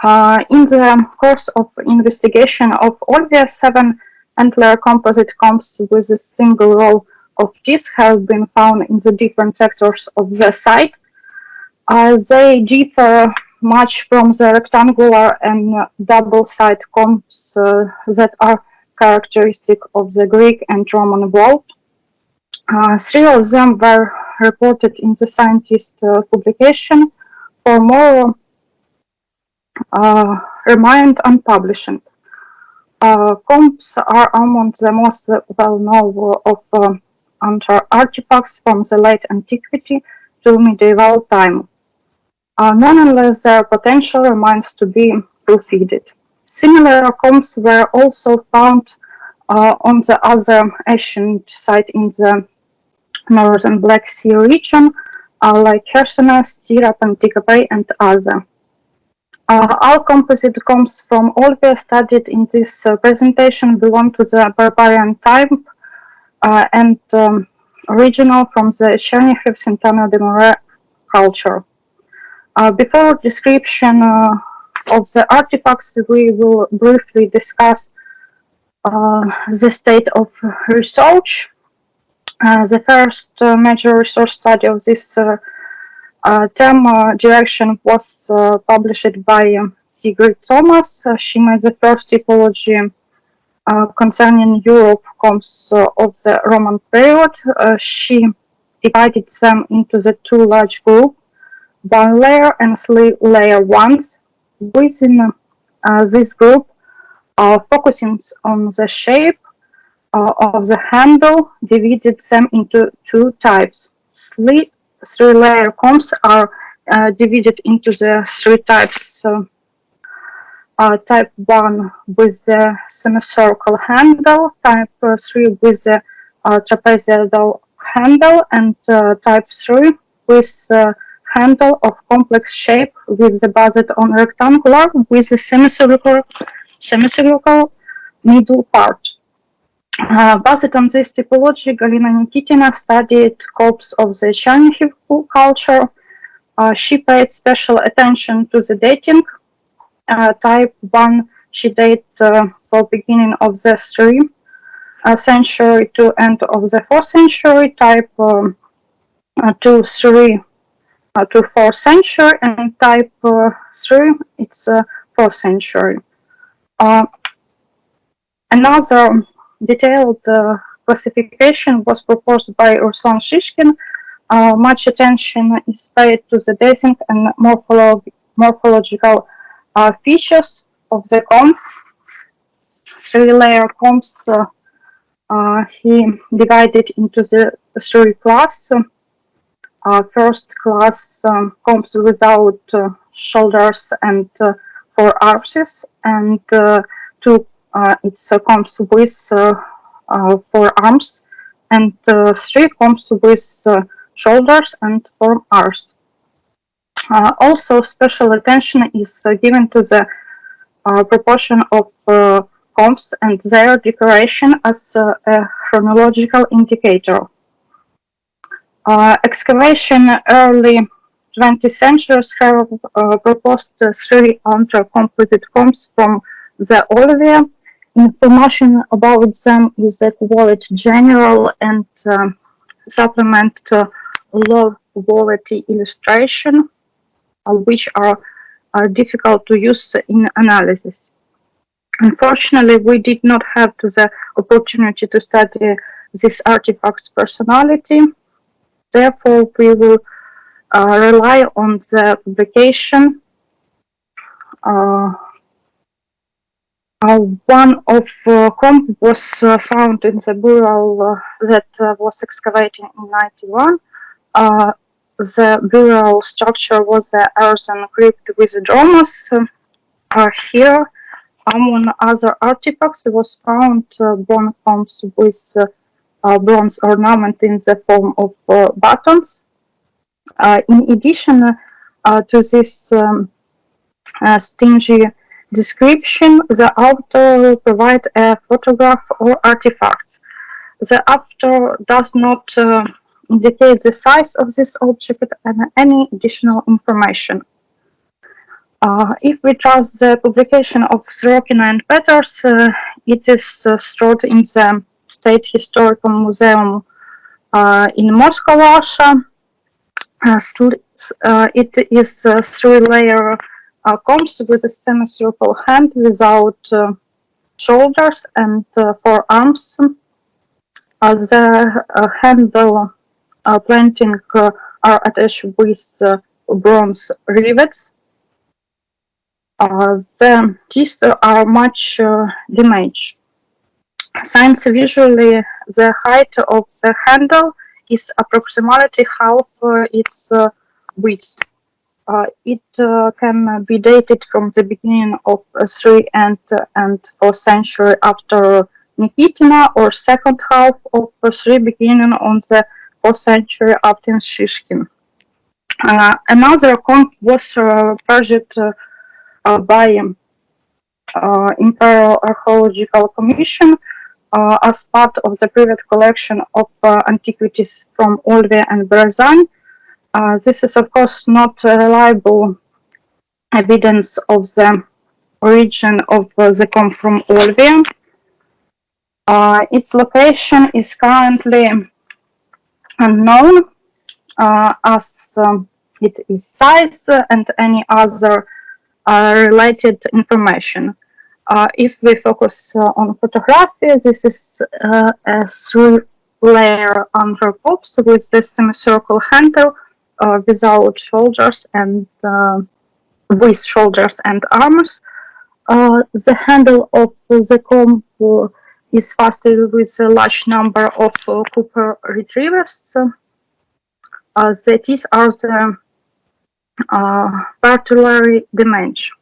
In the course of investigation of Olbia, 7 antler composite combs with a single row of teeth have been found in the different sectors of the site. They differ much from the rectangular and double-sided combs that are characteristic of the Greek and Roman world. 3 of them were reported in the scientist publication. 4 more remained unpublished. Combs are among the most well-known of antler artifacts from the late antiquity to medieval time. Nonetheless, their potential remains to be fulfilled. Similar combs were also found on the other ancient site in the northern Black Sea region, like Chersonesos, Panticapaeum, and others. All composite combs from Olbia studied in this presentation belong to the barbarian type and original from the Chernyakhov Sântana-de-Mureş culture. Before description of the artifacts, we will briefly discuss the state of research. The first major research study of this term direction was published by Sigrid Thomas. She made the first typology concerning Europe combs of the Roman period. She divided them into the 2 large groups, 1 layer and 3 layer ones. Within this group, focusing on the shape of the handle, divided them into 2 types. 3-layer combs are divided into the 3 types. Type 1 with the semicircular handle, type 3 with the trapezoidal handle, and type 3 with handle of complex shape with the base on rectangular with a semicircular middle part. Based on this typology, Galina Nikitina studied combs of the Chernyakhov culture. She paid special attention to the dating. Type 1 she dated for beginning of the 3rd century to end of the 4th century. Type 2, 3 to 4th century, and type 3 it's 4th century. Another detailed classification was proposed by Ruslan Shishkin. Much attention is paid to the dating and morphological features of the combs. 3-layer combs he divided into the 3 classes. First class combs without shoulders and 4 arms, and 2 it's combs with 4 arms, and 3 combs with shoulders and 4 arms. Also, special attention is given to the proportion of combs and their decoration as a chronological indicator. Excavation early 20th century have proposed 3 antler composite combs from the Olbia. Information about them is quite general and supplement low quality illustration, which are difficult to use in analysis. Unfortunately, we did not have the opportunity to study this artifact's personality. Therefore, we will rely on the publication. One of comb was found in the burial that was excavated in 91. The burial structure was an earthen crypt with domus. Here, among other artifacts, was found bone combs with bronze ornament in the form of buttons. In addition to this stingy description, the author will provide a photograph or artifacts. The author does not indicate the size of this object and any additional information. If we trust the publication of Sorokin and Peters, it is stored in the State Historical Museum in Moscow, Russia. It is a three-layer combs with a semicircular hand without shoulders and forearms. The handle planting are attached with bronze rivets. The teeth are much damaged. Since visually the height of the handle is approximately half its width. It can be dated from the beginning of 3rd and 4th century after Nikitina, or second half of 3 beginning on the 4th century after Shishkin. Another comb was purchased by Imperial Archaeological Commission as part of the private collection of antiquities from Olbia and Berezan. This is, of course, not reliable evidence of the origin of the comb from Olbia. Its location is currently unknown, as it is size and any other related information. If we focus on photography, this is a three-layer undercoats with the semicircular handle without shoulders and with shoulders and arms. The handle of the comb is fastened with a large number of copper retrievers. The teeth are the particularly damaged.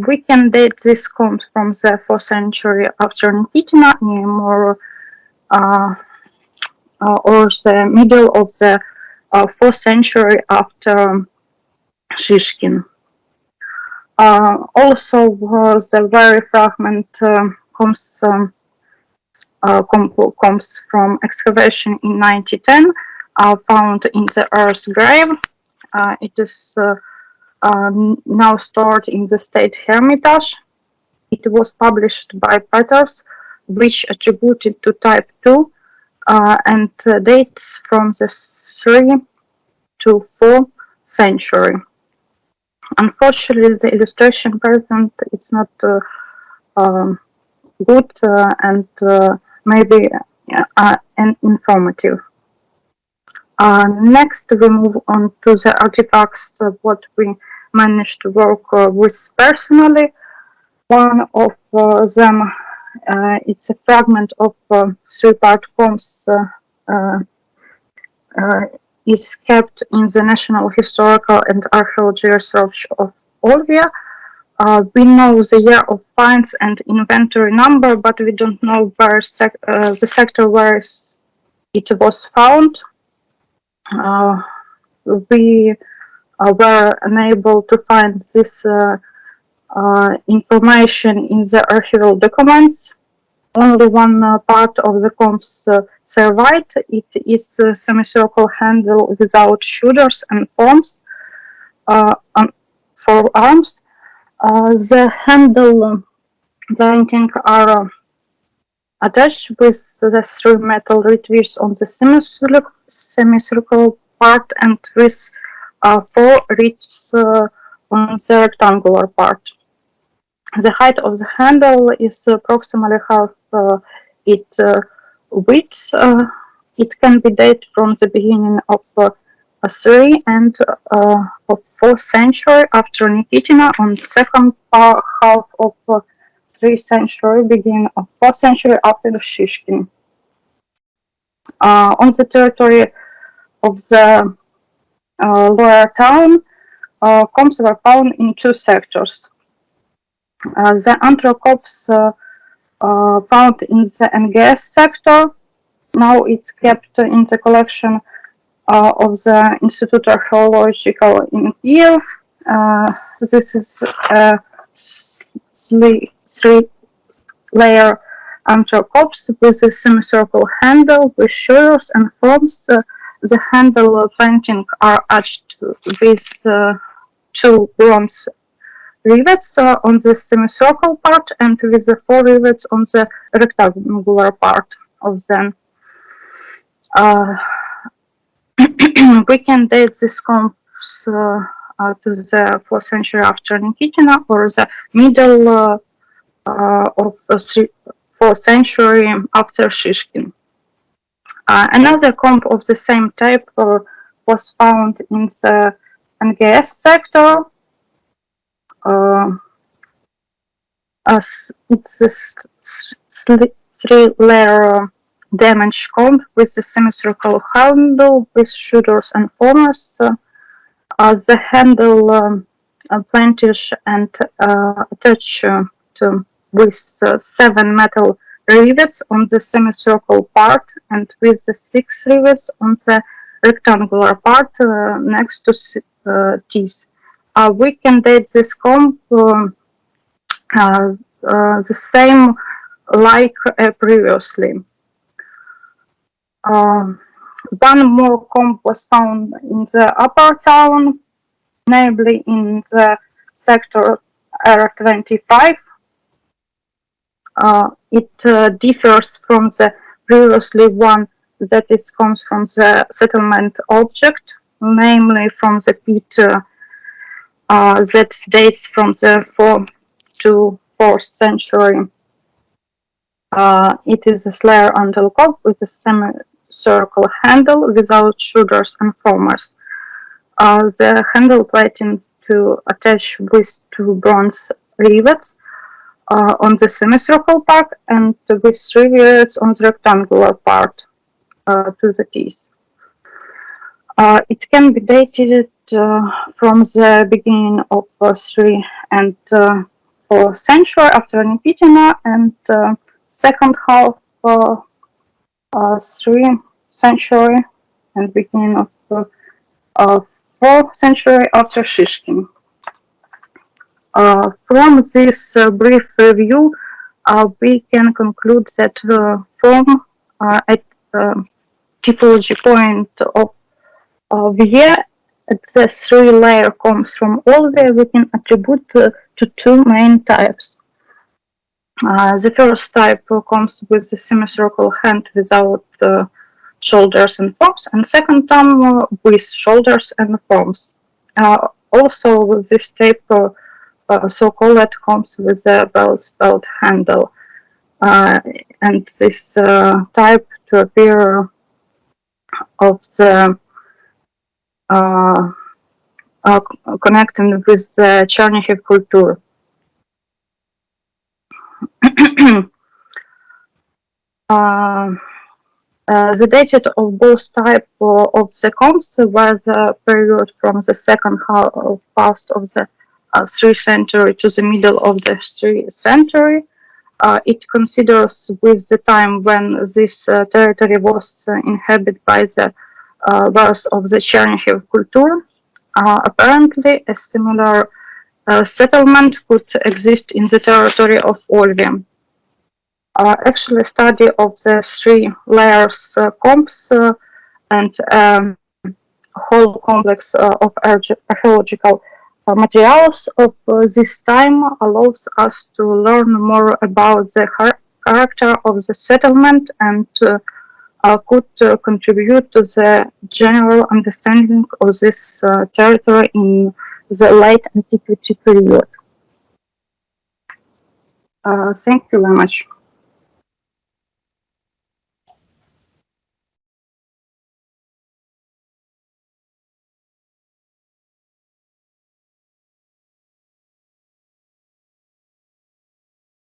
We can date this comb from the 4th century after Nikitina, or the middle of the 4th century after Shishkin. Also, the very fragment comes from excavation in 1910, found in the earth grave. It is now stored in the State Hermitage. It was published by Peters, which attributed to type 2 and dates from the 3rd to 4th century. Unfortunately, the illustration present is not good and maybe informative. Next, we move on to the artifacts what we managed to work with personally. One of them, it's a fragment of three-part combs, is kept in the National Historical and Archaeology Research of Olbia. We know the year of finds and inventory number, but we don't know where the sector where it was found. We were unable to find this information in the archival documents. Only one part of the combs survived. It is a semicircular handle without shoulders and forearms. The handle binding are attached with the 3 metal retrievers on the semicircular part and with 4 ribs on the rectangular part. The height of the handle is approximately half its width. It can be dated from the beginning of 3rd and 4th century after Nikitina, on the second half of 3rd century, beginning of 4th century after Shishkin. On the territory of the lower town, combs were found in 2 sectors. The antler combs found in the NGS sector. Now it's kept in the collection of the Institute Archaeological in Kiev. This is a 3-layer antler combs with a semicircular handle with shoulders and forms. The handle painting are etched with 2 bronze rivets on the semicircular part and with the 4 rivets on the rectangular part of them. We can date these combs to the 4th century after Nikitina or the middle of the 4th century after Shishkin. Another comb of the same type was found in the NGS sector. It's a 3-layer damaged comb with a semicircular handle with shooters and formers. The handle plantish and attached with 7 metal rivets on the semicircular part and with the 6 rivets on the rectangular part next to teeth. We can date this comb the same like previously. One more comb was found in the upper town, namely in the sector R25. It differs from the previously one that it comes from the settlement object, namely from the pit that dates from the 4th to 4th century. It is a slayer under cob with a semicircular handle without shooters and formers. The handle plating to attach with 2 bronze rivets on the semicircular part and with 3 rivets on the rectangular part to the teeth. It can be dated from the beginning of 3 and 4th century after Nikitina and second half 3rd century and beginning of 4th century after Shishkin. From this brief review, we can conclude that from a typology point of view, the 3-layer combs from Olbia we can attribute to 2 main types. The first type comes with the semicircular hand without shoulders and forms, and second time with shoulders and forms. Also, this type so-called comes with a belt handle, and this type to appear of the connecting with the Chernyakhov culture. The dated of both types of the combs was a period from the second half of the 3rd century to the middle of the 3rd century. It considers with the time when this territory was inhabited by the birth of the Chernyakov culture. Apparently, a similar settlement could exist in the territory of Olbia. Actually, study of the 3 layers combs and whole complex of archaeological materials of this time allows us to learn more about the character of the settlement and could contribute to the general understanding of this territory in the late antiquity period. Thank you very much.